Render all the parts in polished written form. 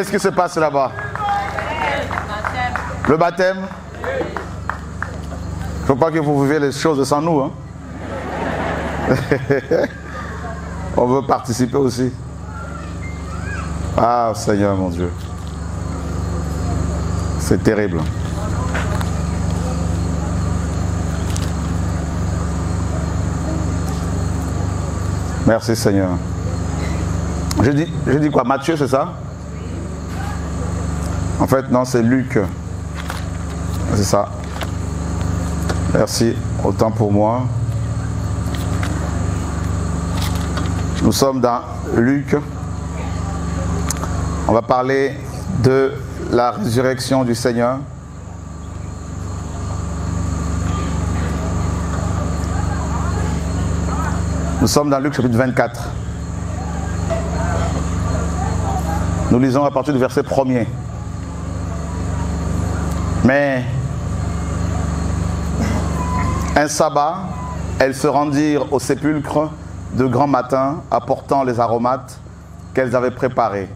Qu'est-ce qui se passe là-bas? Le baptême. Il ne faut pas que vous viviez les choses sans nous. Hein? On veut participer aussi. Ah, Seigneur mon Dieu. C'est terrible. Merci Seigneur. Je dis quoi? Matthieu, c'est ça? En fait, non, c'est Luc. C'est ça. Merci. Autant pour moi. Nous sommes dans Luc. On va parler de la résurrection du Seigneur. Nous sommes dans Luc chapitre 24. Nous lisons à partir du verset 1er. Mais un sabbat, elles se rendirent au sépulcre de grand matin, apportant les aromates qu'elles avaient préparés.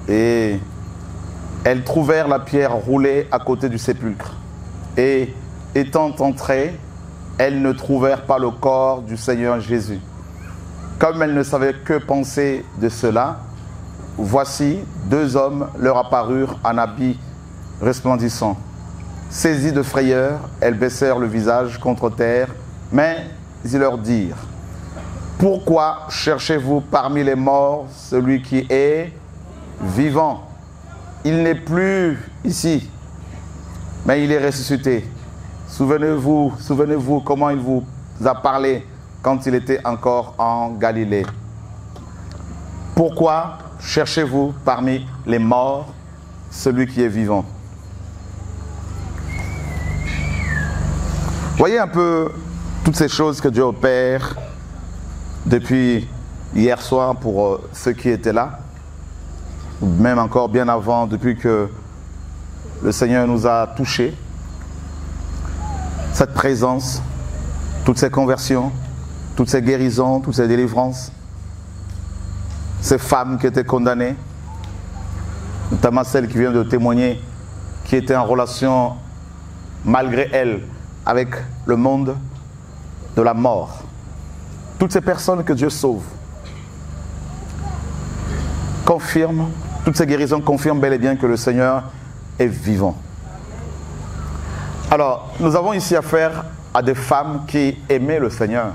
Et elles trouvèrent la pierre roulée à côté du sépulcre. Et étant entrées, elles ne trouvèrent pas le corps du Seigneur Jésus. Comme elles ne savaient que penser de cela, voici, 2 hommes leur apparurent en habits resplendissants. Saisies de frayeur, elles baissèrent le visage contre terre, mais ils leur dirent: pourquoi cherchez-vous parmi les morts celui qui est vivant? Il n'est plus ici, mais il est ressuscité. Souvenez-vous comment il vous a parlé quand il était encore en Galilée. Pourquoi cherchez-vous parmi les morts celui qui est vivant? Voyez un peu toutes ces choses que Dieu opère depuis hier soir pour ceux qui étaient là, ou même encore bien avant, depuis que le Seigneur nous a touchés. Cette présence, toutes ces conversions, toutes ces guérisons, toutes ces délivrances, ces femmes qui étaient condamnées, notamment celle qui vient de témoigner, qui était en relation, malgré elle, avec le monde de la mort. Toutes ces personnes que Dieu sauve confirment, toutes ces guérisons confirment bel et bien que le Seigneur est vivant. Alors, nous avons ici affaire à des femmes qui aimaient le Seigneur,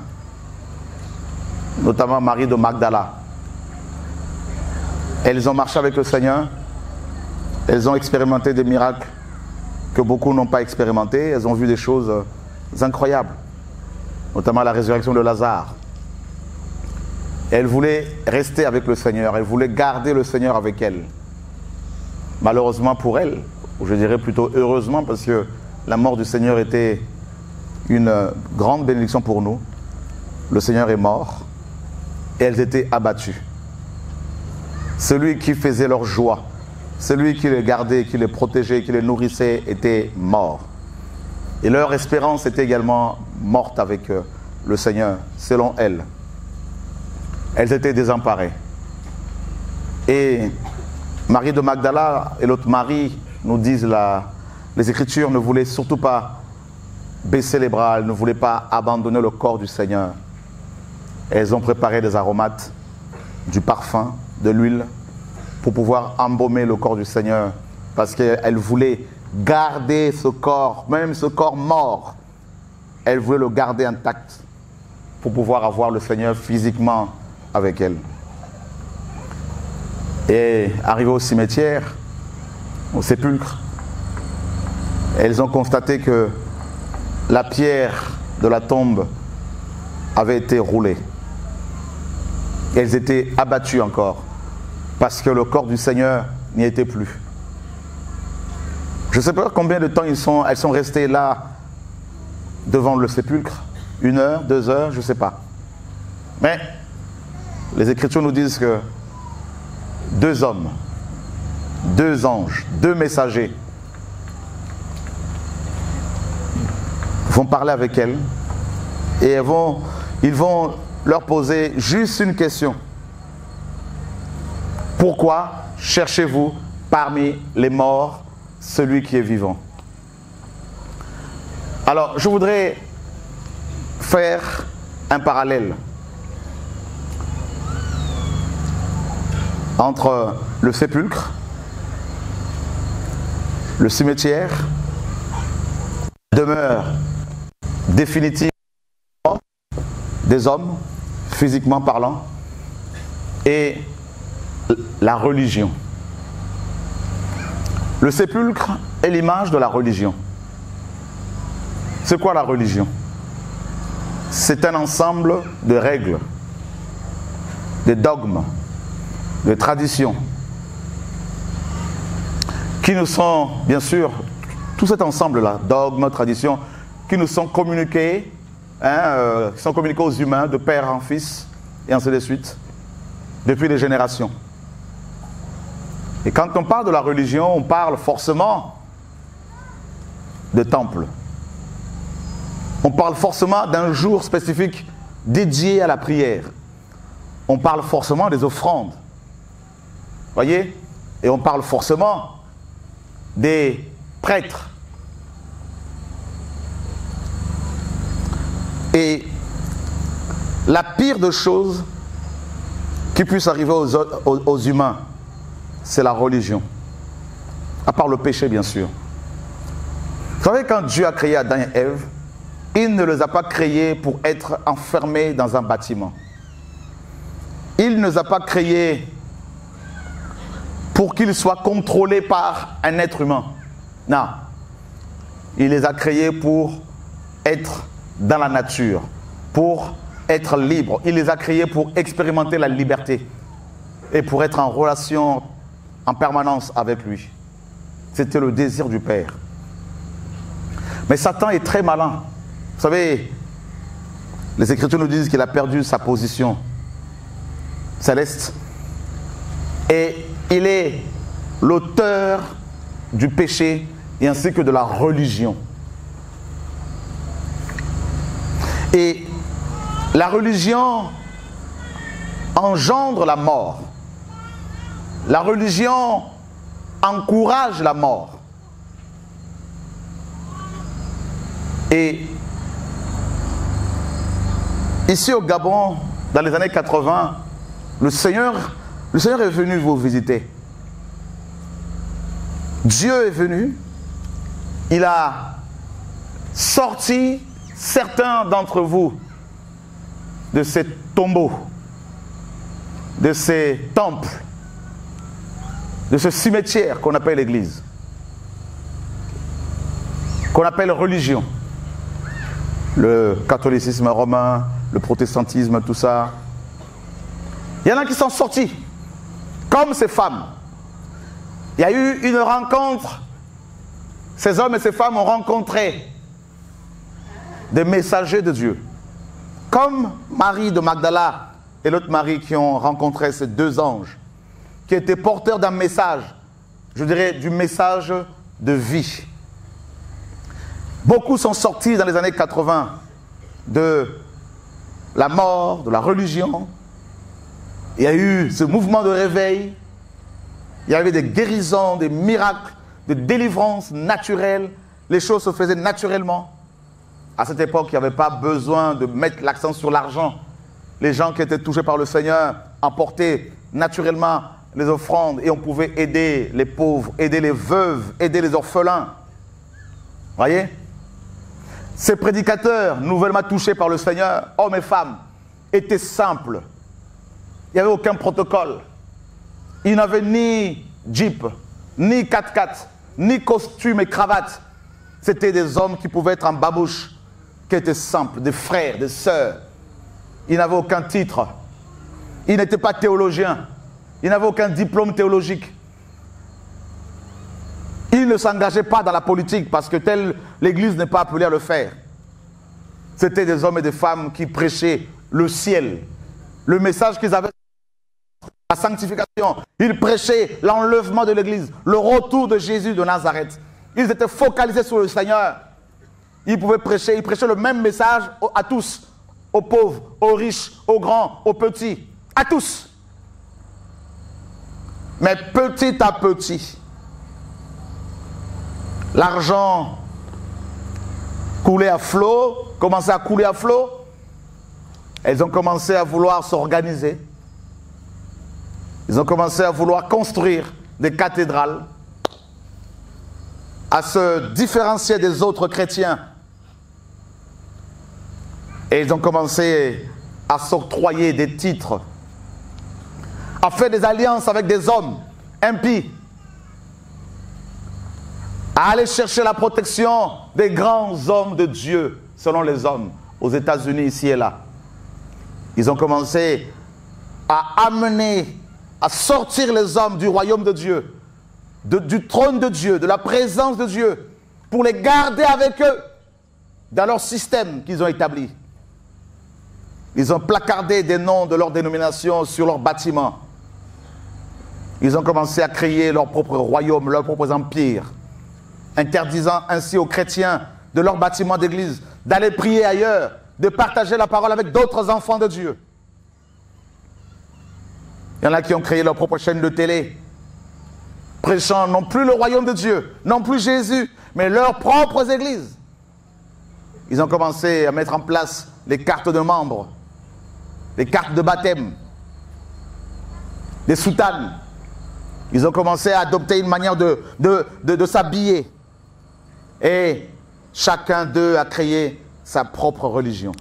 notamment Marie de Magdala. Elles ont marché avec le Seigneur, elles ont expérimenté des miracles que beaucoup n'ont pas expérimentés, elles ont vu des choses incroyables, notamment la résurrection de Lazare. Elles voulaient rester avec le Seigneur, elles voulaient garder le Seigneur avec elles. Malheureusement pour elles, ou je dirais plutôt heureusement, parce que la mort du Seigneur était une grande bénédiction pour nous. Le Seigneur est mort et elles étaient abattues. Celui qui faisait leur joie, celui qui les gardait, qui les protégeait, qui les nourrissait était mort. Et leur espérance était également morte avec le Seigneur, selon elles. Elles étaient désemparées. Et Marie de Magdala et l'autre Marie nous disent les Écritures ne voulaient surtout pas baisser les bras, elles ne voulaient pas abandonner le corps du Seigneur. Elles ont préparé des aromates, du parfum, de l'huile, pour pouvoir embaumer le corps du Seigneur, parce qu'elles voulaient garder ce corps, même ce corps mort, elles voulaient le garder intact, pour pouvoir avoir le Seigneur physiquement avec elles. Et arrivées au cimetière, au sépulcre, elles ont constaté que la pierre de la tombe avait été roulée. Elles étaient abattues encore, parce que le corps du Seigneur n'y était plus. Je ne sais pas combien de temps elles sont restées là, devant le sépulcre. 1 heure, 2 heures, je ne sais pas. Mais les Écritures nous disent que 2 hommes, 2 anges, 2 messagers vont parler avec elles et ils vont leur poser juste une question. Pourquoi cherchez-vous parmi les morts celui qui est vivant? Alors, je voudrais faire un parallèle entre le sépulcre, le cimetière, la demeure définitive des hommes, physiquement parlant, et la religion. Le sépulcre est l'image de la religion. C'est quoi la religion? C'est un ensemble de règles, de dogmes, de traditions, qui nous sont, bien sûr, tout cet ensemble-là, dogmes, traditions, qui nous sont communiqués, qui sont communiqués aux humains, de père en fils, et ainsi de suite, depuis les générations. Et quand on parle de la religion, on parle forcément de temple. On parle forcément d'un jour spécifique dédié à la prière. On parle forcément des offrandes. Voyez? Et on parle forcément des prêtres. Et la pire des choses qui puisse arriver aux humains, c'est la religion. À part le péché, bien sûr. Vous savez, quand Dieu a créé Adam et Ève, il ne les a pas créés pour être enfermés dans un bâtiment. Il ne les a pas créés pour qu'ils soient contrôlés par un être humain. Non. Il les a créés pour être dans la nature, pour être libres. Il les a créés pour expérimenter la liberté et pour être en relation en permanence avec lui. C'était le désir du Père. Mais Satan est très malin. Vous savez, les Écritures nous disent qu'il a perdu sa position céleste. Et il est l'auteur du péché et ainsi que de la religion. Et la religion engendre la mort. La religion encourage la mort. Et ici au Gabon, dans les années 80, le Seigneur est venu vous visiter. Dieu est venu, il a sorti certains d'entre vous de ces tombeaux, de ces temples, de ce cimetière qu'on appelle l'Église, qu'on appelle religion. Le catholicisme romain, le protestantisme, tout ça. Il y en a qui sont sortis, comme ces femmes. Il y a eu une rencontre. Ces hommes et ces femmes ont rencontré des messagers de Dieu. Comme Marie de Magdala et l'autre Marie qui ont rencontré ces deux anges, qui étaient porteurs d'un message, je dirais du message de vie. Beaucoup sont sortis dans les années 80 de la mort, de la religion. Il y a eu ce mouvement de réveil. Il y avait des guérisons, des miracles, des délivrances naturelles. Les choses se faisaient naturellement. À cette époque, il n'y avait pas besoin de mettre l'accent sur l'argent. Les gens qui étaient touchés par le Seigneur apportaient naturellement les offrandes et on pouvait aider les pauvres, aider les veuves, aider les orphelins. Voyez? Ces prédicateurs, nouvellement touchés par le Seigneur, hommes et femmes, étaient simples. Il n'y avait aucun protocole. Ils n'avaient ni Jeep, ni 4x4, ni costume et cravate. C'était des hommes qui pouvaient être en babouche, qui étaient simples, des frères, des sœurs. Ils n'avaient aucun titre. Ils n'étaient pas théologiens. Ils n'avaient aucun diplôme théologique. Ils ne s'engageaient pas dans la politique parce que telle l'Église n'est pas appelée à le faire. C'était des hommes et des femmes qui prêchaient le ciel. Le message qu'ils avaient, la sanctification. Ils prêchaient l'enlèvement de l'Église, le retour de Jésus de Nazareth. Ils étaient focalisés sur le Seigneur. Ils pouvaient prêcher, ils prêchaient le même message à tous. Aux pauvres, aux riches, aux grands, aux petits. À tous. Mais petit à petit, l'argent coulait à flot, commençait à couler à flot. Elles ont commencé à vouloir s'organiser. Ils ont commencé à vouloir construire des cathédrales, à se différencier des autres chrétiens. Et ils ont commencé à s'octroyer des titres, à faire des alliances avec des hommes impies, à aller chercher la protection des grands hommes de Dieu, selon les hommes, aux États-Unis, ici et là. Ils ont commencé à amener, à sortir les hommes du royaume de Dieu, du trône de Dieu, de la présence de Dieu, pour les garder avec eux dans leur système qu'ils ont établi. Ils ont placardé des noms de leur dénomination sur leurs bâtiments. Ils ont commencé à créer leur propre royaume, leurs propres empires, interdisant ainsi aux chrétiens de leurs bâtiments d'église d'aller prier ailleurs, de partager la parole avec d'autres enfants de Dieu. Il y en a qui ont créé leur propre chaîne de télé, prêchant non plus le royaume de Dieu, non plus Jésus, mais leurs propres églises. Ils ont commencé à mettre en place les cartes de membres, les cartes de baptême, des soutanes. Ils ont commencé à adopter une manière de s'habiller. Et chacun d'eux a créé sa propre religion.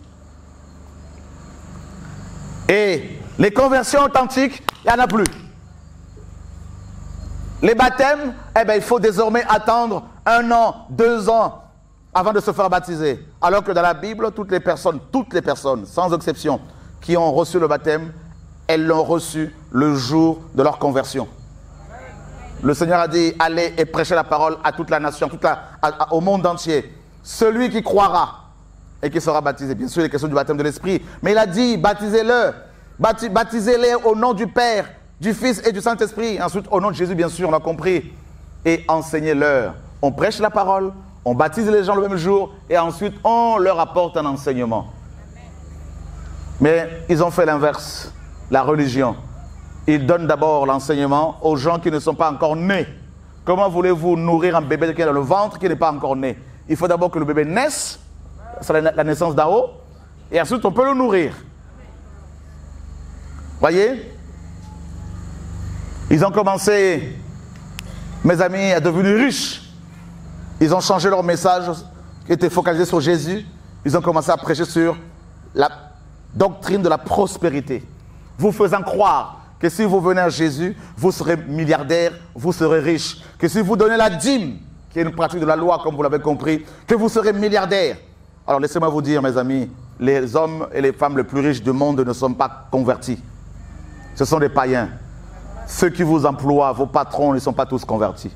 Et les conversions authentiques, il n'y en a plus. Les baptêmes, eh bien, il faut désormais attendre 1 an, 2 ans avant de se faire baptiser. Alors que dans la Bible, toutes les personnes, sans exception, qui ont reçu le baptême, elles l'ont reçu le jour de leur conversion. Le Seigneur a dit, allez et prêchez la parole à toute la nation, au monde entier. Celui qui croira et qui sera baptisé. Bien sûr, il est question du baptême de l'Esprit. Mais il a dit, baptisez-le. Baptisez-les au nom du Père, du Fils et du Saint-Esprit. Ensuite, au nom de Jésus, bien sûr, on a compris. Et enseignez-leur. On prêche la parole, on baptise les gens le même jour, et ensuite, on leur apporte un enseignement. Mais ils ont fait l'inverse, la religion. Ils donnent d'abord l'enseignement aux gens qui ne sont pas encore nés. Comment voulez-vous nourrir un bébé qui est dans le ventre qui n'est pas encore né? Il faut d'abord que le bébé naisse, c'est la naissance d'en haut, et ensuite on peut le nourrir. Voyez? Ils ont commencé, mes amis, à devenir riches. Ils ont changé leur message qui était focalisé sur Jésus. Ils ont commencé à prêcher sur la doctrine de la prospérité, vous faisant croire que si vous venez à Jésus, vous serez milliardaire, vous serez riche. Que si vous donnez la dîme, qui est une pratique de la loi, comme vous l'avez compris, que vous serez milliardaire. Alors laissez-moi vous dire, mes amis, les hommes et les femmes les plus riches du monde ne sont pas convertis. Ce sont des païens. Ceux qui vous emploient, vos patrons, ne sont pas tous convertis.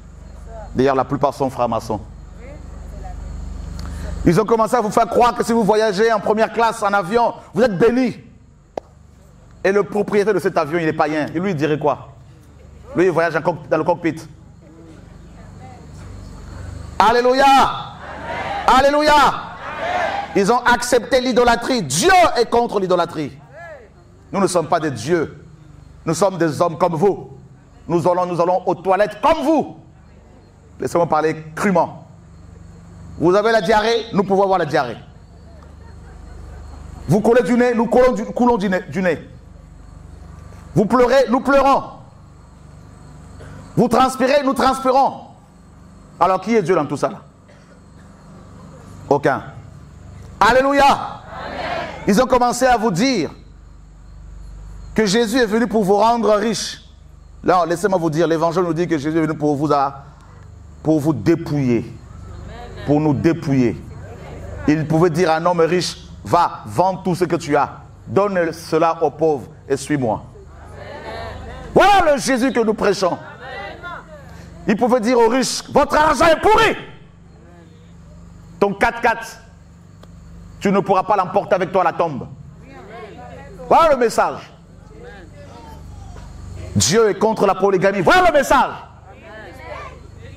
D'ailleurs, la plupart sont francs-maçons. Ils ont commencé à vous faire croire que si vous voyagez en première classe, en avion, vous êtes bénis. Et le propriétaire de cet avion, il est païen. Et lui, il dirait quoi? Lui, il voyage dans le cockpit. Alléluia! Amen. Alléluia! Amen. Ils ont accepté l'idolâtrie. Dieu est contre l'idolâtrie. Nous ne sommes pas des dieux. Nous sommes des hommes comme vous. Nous allons aux toilettes comme vous. Laissez-moi parler crûment. Vous avez la diarrhée, nous pouvons avoir la diarrhée. Vous coulez du nez, nous coulons du nez. Vous pleurez, nous pleurons. Vous transpirez, nous transpirons. Alors qui est Dieu dans tout ça là? Aucun. Alléluia. Amen. Ils ont commencé à vous dire que Jésus est venu pour vous rendre riches. Là, laissez-moi vous dire, l'évangile nous dit que Jésus est venu pour vous dépouiller. Pour nous dépouiller. Il pouvait dire à un homme riche, va, vends tout ce que tu as, donne cela aux pauvres et suis-moi. Voilà le Jésus que nous prêchons. Il pouvait dire aux riches, votre argent est pourri. Ton 4x4, tu ne pourras pas l'emporter avec toi à la tombe. Voilà le message. Dieu est contre la polygamie. Voilà le message.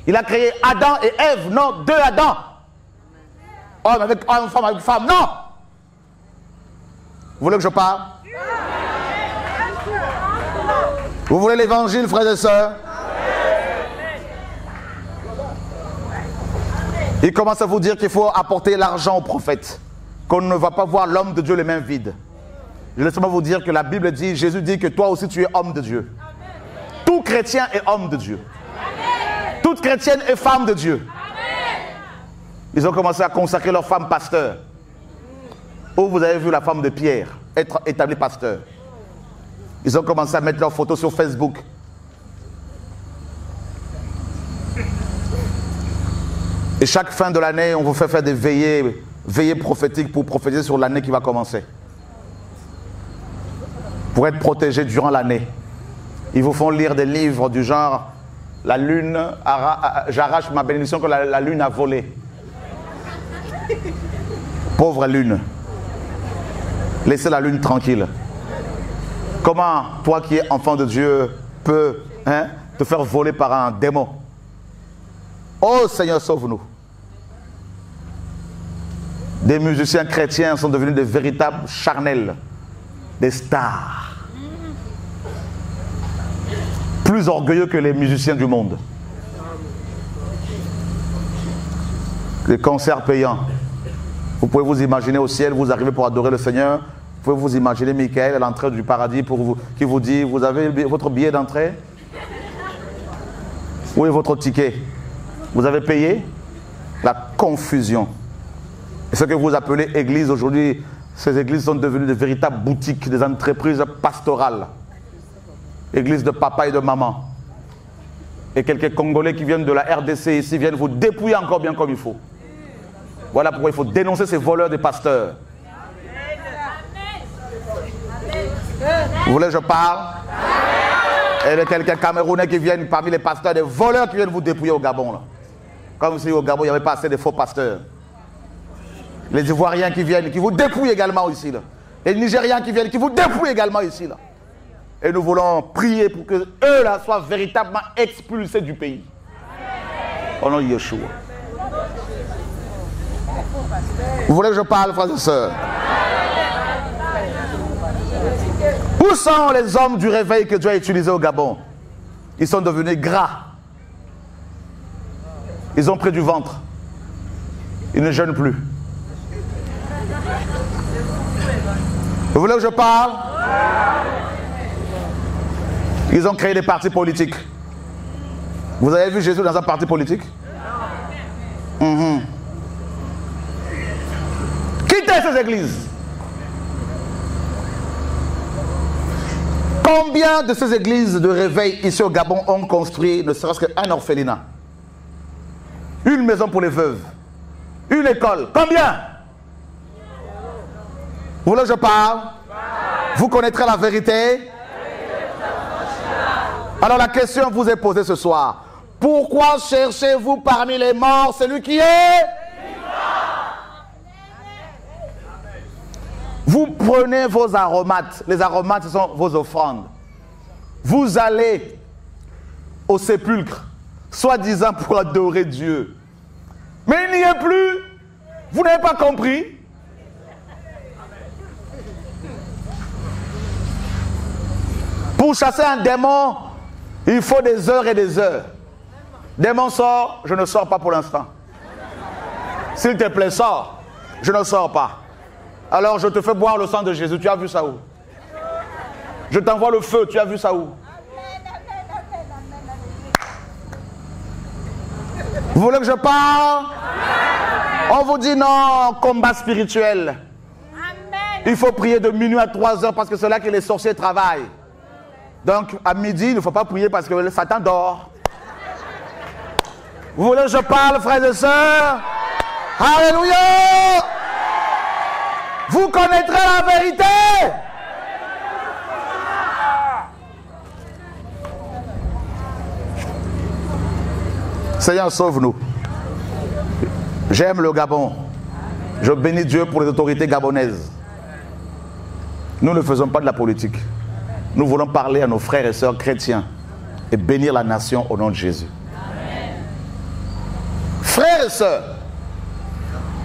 Il a créé Adam et Ève, non 2 Adam. Homme avec homme, femme avec femme, non. Vous voulez que je parle? Vous voulez l'évangile, frères et sœurs? Il commence à vous dire qu'il faut apporter l'argent au prophète, qu'on ne va pas voir l'homme de Dieu les mains vides. Je vais seulement vous dire que la Bible dit, Jésus dit que toi aussi tu es homme de Dieu. Tout chrétien est homme de Dieu. Toute chrétienne est femme de Dieu. Ils ont commencé à consacrer leur femme pasteur. Où vous avez vu la femme de Pierre être établie pasteur? Ils ont commencé à mettre leurs photos sur Facebook. Et chaque fin de l'année, on vous fait faire des veillées prophétiques pour prophétiser sur l'année qui va commencer. Pour être protégé durant l'année. Ils vous font lire des livres du genre « La lune, j'arrache ma bénédiction que la lune a volé ». Pauvre lune. Laissez la lune tranquille. Comment toi qui es enfant de Dieu peux te faire voler par un démon? Oh Seigneur, sauve-nous. Des musiciens chrétiens sont devenus des véritables charnels, des stars. Plus orgueilleux que les musiciens du monde. Les concerts payants. Vous pouvez vous imaginer au ciel, vous arrivez pour adorer le Seigneur. Vous pouvez vous imaginer Michael à l'entrée du paradis qui vous dit, vous avez votre billet d'entrée? Où est votre ticket? Vous avez payé? La confusion. Et ce que vous appelez église aujourd'hui, ces églises sont devenues des véritables boutiques, des entreprises pastorales. Église de papa et de maman. Et quelques Congolais qui viennent de la RDC ici viennent vous dépouiller encore bien comme il faut. Voilà pourquoi il faut dénoncer ces voleurs des pasteurs. Vous voulez que je parle? Et de quelques Camerounais qui viennent parmi les pasteurs, des voleurs qui viennent vous dépouiller au Gabon. Là. Comme si au Gabon, il n'y avait pas assez de faux pasteurs. Les Ivoiriens qui viennent, qui vous dépouillent également ici. Là. Les Nigériens qui viennent, qui vous dépouillent également ici. Là. Et nous voulons prier pour que eux là soient véritablement expulsés du pays. Au nom de Yeshua. Vous voulez que je parle, frères et sœurs? Où sont les hommes du réveil que Dieu a utilisés au Gabon? Ils sont devenus gras. Ils ont pris du ventre. Ils ne jeûnent plus. Vous voulez que je parle? Ils ont créé des partis politiques. Vous avez vu Jésus dans un parti politique? Quittez ces églises. Combien de ces églises de réveil ici au Gabon ont construit ne serait-ce qu'un orphelinat? Une maison pour les veuves? Une école? Combien? Vous voulez que je parle? Vous connaîtrez la vérité? Alors la question vous est posée ce soir. Pourquoi cherchez-vous parmi les morts celui qui est? Vous prenez vos aromates. Les aromates, ce sont vos offrandes. Vous allez au sépulcre, soi-disant pour adorer Dieu. Mais il n'y est plus. Vous n'avez pas compris? Pour chasser un démon, il faut des heures et des heures. Démon sort, je ne sors pas pour l'instant. S'il te plaît, sors. Je ne sors pas. Alors je te fais boire le sang de Jésus. Tu as vu ça où? Je t'envoie le feu. Tu as vu ça où? Vous voulez que je parle? On vous dit non, combat spirituel. Il faut prier de minuit à 3 heures parce que c'est là que les sorciers travaillent. Donc à midi, il ne faut pas prier parce que le Satan dort. Vous voulez que je parle, frères et sœurs? Alléluia! Vous connaîtrez la vérité. Seigneur, sauve-nous. J'aime le Gabon. Je bénis Dieu pour les autorités gabonaises. Nous ne faisons pas de la politique. Nous voulons parler à nos frères et sœurs chrétiens et bénir la nation au nom de Jésus. Amen. Frères et sœurs,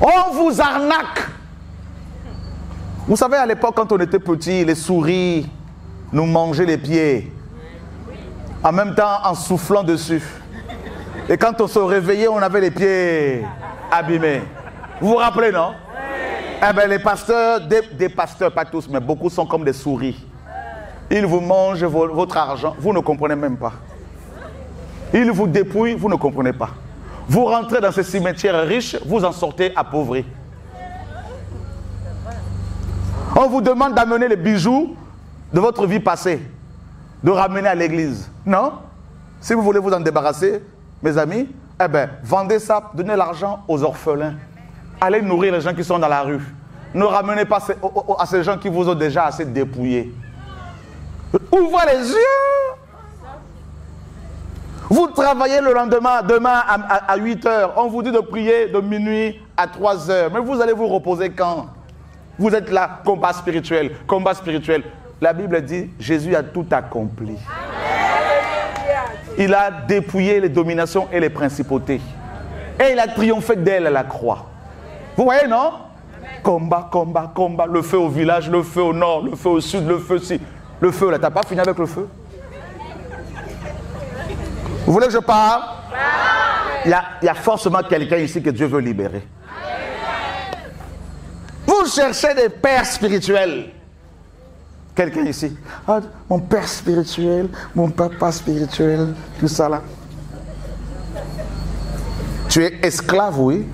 on vous arnaque. Vous savez, à l'époque, quand on était petits, les souris nous mangeaient les pieds. En même temps, en soufflant dessus. Et quand on se réveillait, on avait les pieds abîmés. Vous vous rappelez, non? Eh bien, les pasteurs, des pasteurs, pas tous, mais beaucoup sont comme des souris. Ils vous mangent votre argent, vous ne comprenez même pas. Ils vous dépouillent, vous ne comprenez pas. Vous rentrez dans ce cimetière riche, vous en sortez appauvris. On vous demande d'amener les bijoux de votre vie passée, de ramener à l'église. Non? Si vous voulez vous en débarrasser, mes amis, eh bien, vendez ça, donnez l'argent aux orphelins. Allez nourrir les gens qui sont dans la rue. Ne ramenez pas à ces gens qui vous ont déjà assez dépouillés. Ouvrez les yeux. Vous travaillez le lendemain, demain à 8 heures. On vous dit de prier de minuit à 3 heures. Mais vous allez vous reposer quand? Vous êtes là, combat spirituel, combat spirituel. La Bible dit, Jésus a tout accompli. Il a dépouillé les dominations et les principautés. Et il a triomphé d'elle à la croix. Vous voyez, non? Combat, combat, combat. Le feu au village, le feu au nord, le feu au sud, le feu ci. Le feu, là, t'as pas fini avec le feu? Vous voulez que je parle? Il y a forcément quelqu'un ici que Dieu veut libérer. Vous cherchez des pères spirituels. Quelqu'un ici? Ah, mon père spirituel, mon papa spirituel, tout ça là. Tu es esclave, oui.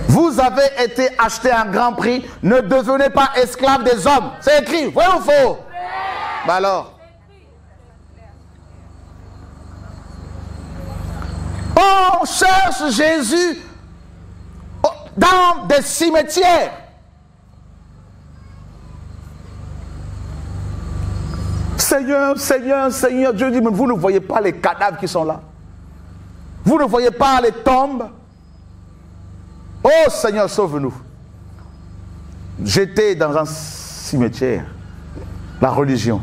Vous avez été acheté à un grand prix. Ne devenez pas esclave des hommes. C'est écrit, vrai ou faux? Bah alors. On cherche Jésus dans des cimetières. Seigneur, Seigneur, Seigneur. Dieu dit, mais vous ne voyez pas les cadavres qui sont là. Vous ne voyez pas les tombes. Oh Seigneur, sauve-nous. J'étais dans un cimetière. La religion.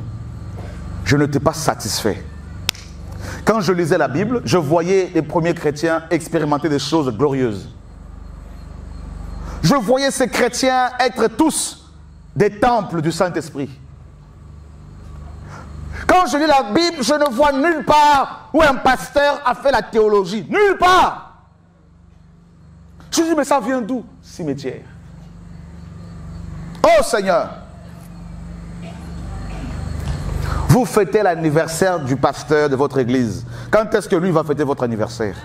Je n'étais pas satisfait. Quand je lisais la Bible, je voyais les premiers chrétiens expérimenter des choses glorieuses. Je voyais ces chrétiens être tous des temples du Saint-Esprit. Quand je lis la Bible, je ne vois nulle part où un pasteur a fait la théologie. Nulle part. Je dis, mais ça vient d'où? Cimetière. Oh Seigneur. Vous fêtez l'anniversaire du pasteur de votre église. Quand est-ce que lui va fêter votre anniversaire?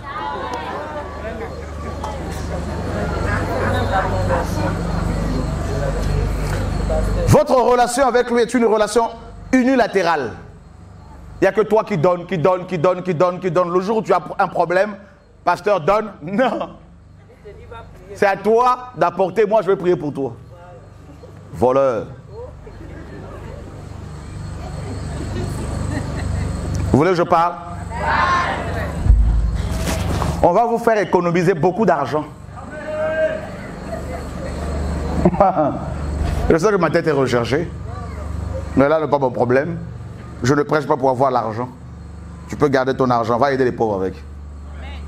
Votre relation avec lui est une relation unilatérale. Il n'y a que toi qui donne, qui donne, qui donne, qui donne, qui donne. Le jour où tu as un problème, pasteur donne. Non. C'est à toi d'apporter, moi je vais prier pour toi. Voleur. Vous voulez que je parle? On va vous faire économiser beaucoup d'argent. Je sais que ma tête est recherchée. Mais là, n'est pas mon problème. Je ne prêche pas pour avoir l'argent. Tu peux garder ton argent. Va aider les pauvres avec.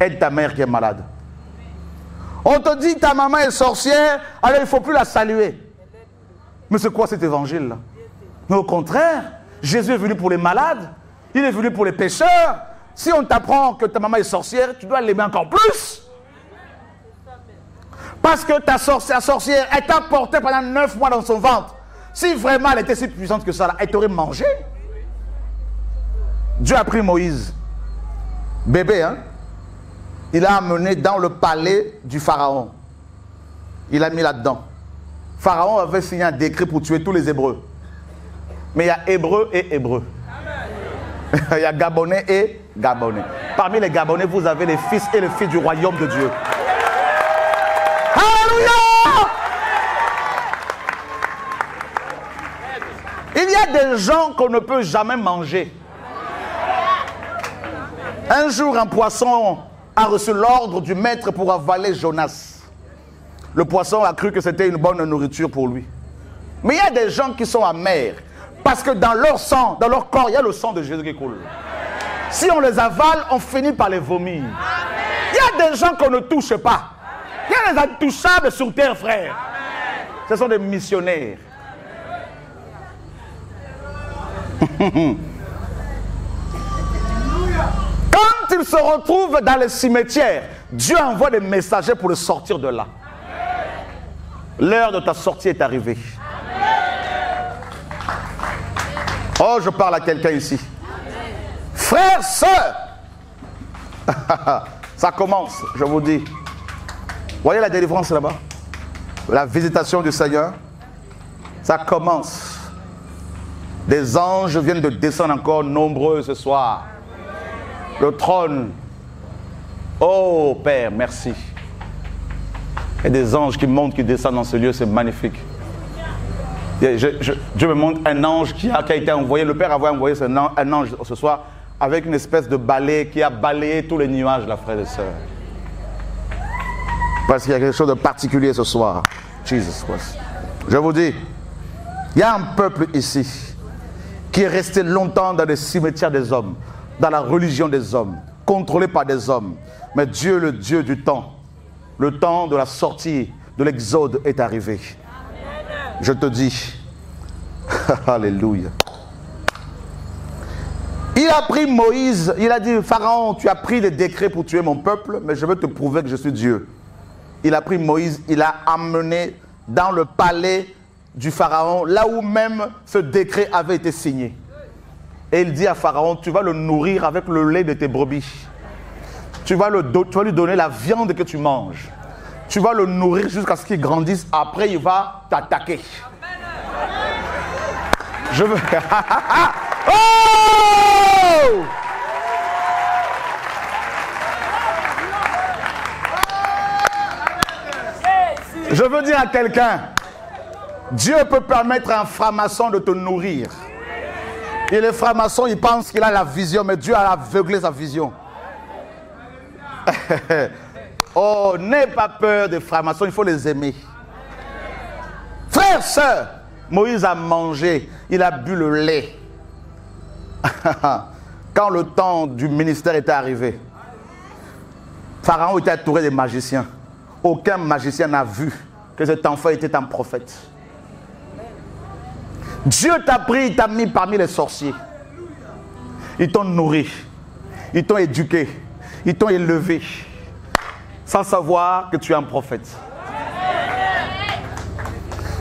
Aide ta mère qui est malade. On te dit ta maman est sorcière, alors il ne faut plus la saluer. Mais c'est quoi cet évangile-là? Mais au contraire, Jésus est venu pour les malades. Il est venu pour les pécheurs. Si on t'apprend que ta maman est sorcière, tu dois l'aimer encore plus. Parce que ta sorcière, elle t'a porté pendant 9 mois dans son ventre. Si vraiment elle était si puissante que ça, là, elle t'aurait mangé. Dieu a pris Moïse, bébé, hein. Il l'a amené dans le palais du Pharaon. Il l'a mis là-dedans. Pharaon avait signé un décret pour tuer tous les Hébreux. Mais il y a Hébreux et Hébreux. Il y a Gabonais et Gabonais. Parmi les Gabonais, vous avez les fils et les filles du royaume de Dieu. Alléluia! Il y a des gens qu'on ne peut jamais manger. Un jour, un poisson a reçu l'ordre du maître pour avaler Jonas. Le poisson a cru que c'était une bonne nourriture pour lui. Mais il y a des gens qui sont amers. Parce que dans leur sang, dans leur corps, il y a le sang de Jésus qui coule. Si on les avale, on finit par les vomir. Il y a des gens qu'on ne touche pas. Il y a des intouchables sur terre, frère. Ce sont des missionnaires. quand il se retrouve dans les cimetières, Dieu envoie des messagers pour le sortir de là. L'heure de ta sortie est arrivée. Oh, je parle à quelqu'un ici. Frères, sœurs, ça commence, je vous dis. Voyez la délivrance là-bas? La visitation du Seigneur, ça commence. Des anges viennent de descendre encore nombreux ce soir. Le trône. Oh Père, merci. Et des anges qui montent, qui descendent dans ce lieu, c'est magnifique. Dieu me montre un ange qui a été envoyé. Le Père avait envoyé un ange ce soir avec une espèce de balai qui a balayé tous les nuages, là, frères et sœurs. Parce qu'il y a quelque chose de particulier ce soir. Jesus Christ. Je vous dis, il y a un peuple ici qui est resté longtemps dans les cimetières des hommes, dans la religion des hommes, contrôlé par des hommes. Mais Dieu, le Dieu du temps, le temps de la sortie de l'exode est arrivé. Je te dis, alléluia. Il a pris Moïse, il a dit, Pharaon, tu as pris des décrets pour tuer mon peuple, mais je veux te prouver que je suis Dieu. Il a pris Moïse, il l'a amené dans le palais du Pharaon, là où même ce décret avait été signé. Et il dit à Pharaon, tu vas le nourrir avec le lait de tes brebis. Tu vas lui donner la viande que tu manges. Tu vas le nourrir jusqu'à ce qu'il grandisse. Après, il va t'attaquer. Je veux... Oh! Je veux dire à quelqu'un, Dieu peut permettre à un franc-maçon de te nourrir. Et le franc-maçon, il pense qu'il a la vision, mais Dieu a aveuglé sa vision. Oh, n'aie pas peur des francs-maçons, il faut les aimer. Frères, sœurs, Moïse a mangé, il a bu le lait. Quand le temps du ministère était arrivé, Pharaon était entouré des magiciens. Aucun magicien n'a vu que cet enfant était un prophète. Dieu t'a pris, il t'a mis parmi les sorciers. Ils t'ont nourri, ils t'ont éduqué, ils t'ont élevé, sans savoir que tu es un prophète.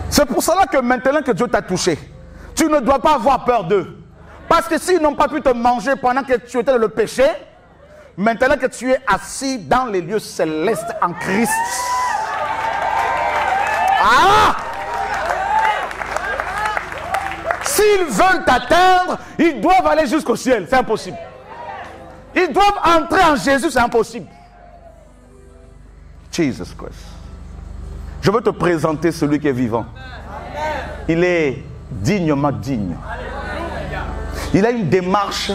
C'est pour cela que maintenant que Dieu t'a touché, tu ne dois pas avoir peur d'eux. Parce que s'ils n'ont pas pu te manger pendant que tu étais dans le péché, maintenant que tu es assis dans les lieux célestes en Christ. Ah! S'ils veulent t'atteindre, ils doivent aller jusqu'au ciel. C'est impossible. Ils doivent entrer en Jésus, c'est impossible. Jesus Christ. Je veux te présenter celui qui est vivant. Il est dignement digne. Il a une démarche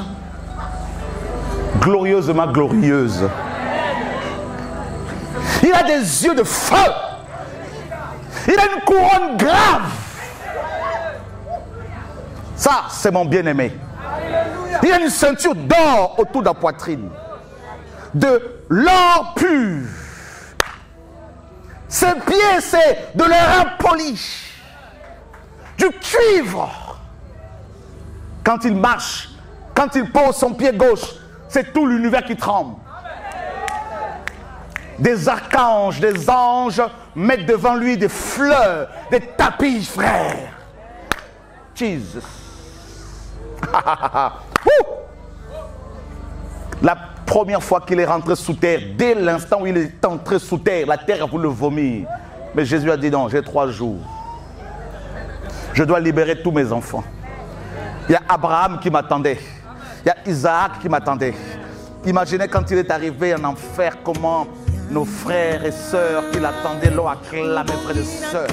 glorieusement glorieuse. Il a des yeux de feu. Il a une couronne grave. Ça, c'est mon bien-aimé. Il a une ceinture d'or autour de la poitrine. De l'or pur. Ses pieds, c'est de l'airain poli. Du cuivre. Quand il marche, quand il pose son pied gauche, c'est tout l'univers qui tremble. Des archanges, des anges mettent devant lui des fleurs, des tapis, frère. Jesus. La première fois qu'il est rentré sous terre, dès l'instant où il est entré sous terre, la terre a voulu le vomir. Mais Jésus a dit non, j'ai 3 jours. Je dois libérer tous mes enfants. Il y a Abraham qui m'attendait. Il y a Isaac qui m'attendait. Imaginez quand il est arrivé en enfer, comment nos frères et sœurs qui l'attendaient l'ont acclamé, frères et sœurs.